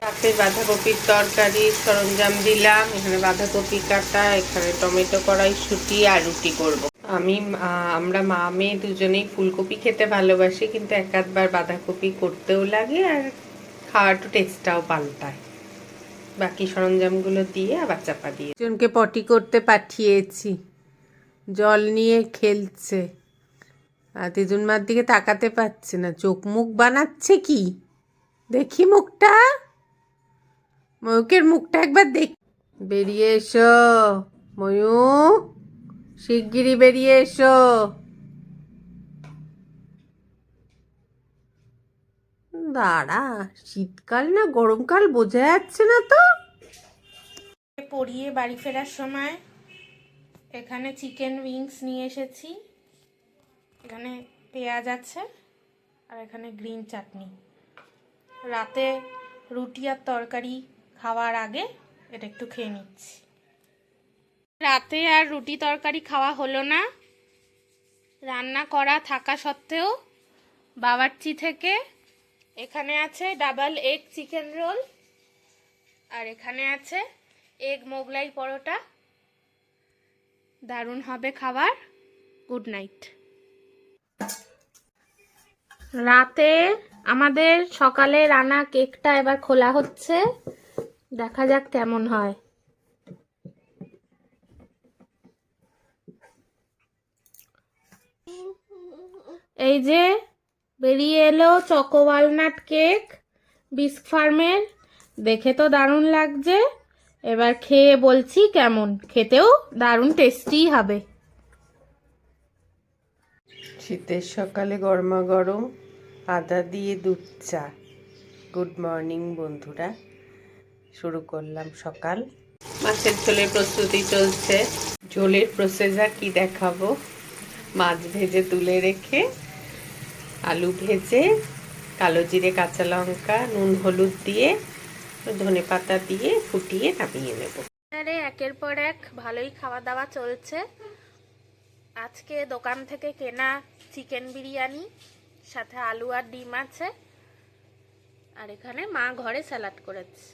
রাতে বাঁধাকপির তরকারি সরঞ্জাম দিলাম। এখানে বাঁধাকপি কাটা, এখানে টমেটো কড়াইশুঁটি আর রুটি করব। আমরা মা মেয়ে দুজনেই ফুলকপি খেতে ভালোবাসি, কিন্তু এক আধবার বাঁধাকপি করতেও লাগে আর খাওয়ার একটু টেস্টটাও পাল্টায়। বাকি সরঞ্জামগুলো দিয়ে আবার চাপা দিয়ে একজনকে পটি করতে পাঠিয়েছি, জল নিয়ে খেলছে আর দিদুন মার দিকে তাকাতে পারছে না, চোখ মুখ বানাচ্ছে। কি দেখি মুখটা, ময়ূকের মুখটা একবার দেখ। বেরিয়ে এসো ময়ূক, শিগগিরই বেরিয়ে এসো। দাঁড়া, শীতকাল না গরমকাল বোঝা যাচ্ছে না তো। পড়িয়ে বাড়ি ফেরার সময় এখানে চিকেন উইংস নিয়ে এসেছি। এখানে পেঁয়াজ আছে আর এখানে গ্রিন চাটনি। রাতে রুটি আর তরকারি খাওয়ার আগে এটা একটু খেয়ে নিচ্ছি। রাতে আর রুটি তরকারি খাওয়া হলো না, রান্না করা থাকা সত্ত্বেও বাওয়ার্চি থেকে এখানে আছে ডাবল এগ চিকেন রোল আর এখানে আছে এগ মোগলাই পরোটা। দারুণ হবে খাবার। Good night. রাতে আমাদের সকালে রান্না কেকটা এবার খোলা হচ্ছে, দেখা যাক কেমন হয়। এই যে বেরিয়ে এলো চকো ওয়ালনাট কেক বিস্ক ফার্মের, দেখে তো দারুণ লাগছে। এবার খেয়ে বলছি কেমন, খেতেও দারুণ টেস্টি হবে। শীতের সকালে গরমা গরম আদা দিয়ে দুধ চা। গুড মর্নিং বন্ধুরা, শুরু করলাম সকাল। মাছের ঝোলের প্রস্তুতি চলছে। ঝোলের প্রসেসর কি দেখাবো, মাছ ভেজে তুলে রেখে আলু ভেজে কালো জিরে কাঁচা লঙ্কা নুন হলুদ দিয়ে ধনে পাতা দিয়ে ফুটিয়ে নামিয়ে নেব। একের পর এক ভালোই খাওয়া দাওয়া চলছে। আজকে দোকান থেকে কেনা চিকেন বিরিয়ানি, সাথে আলু আর ডিম আছে, আর এখানে মা ঘরে স্যালাড করেছে।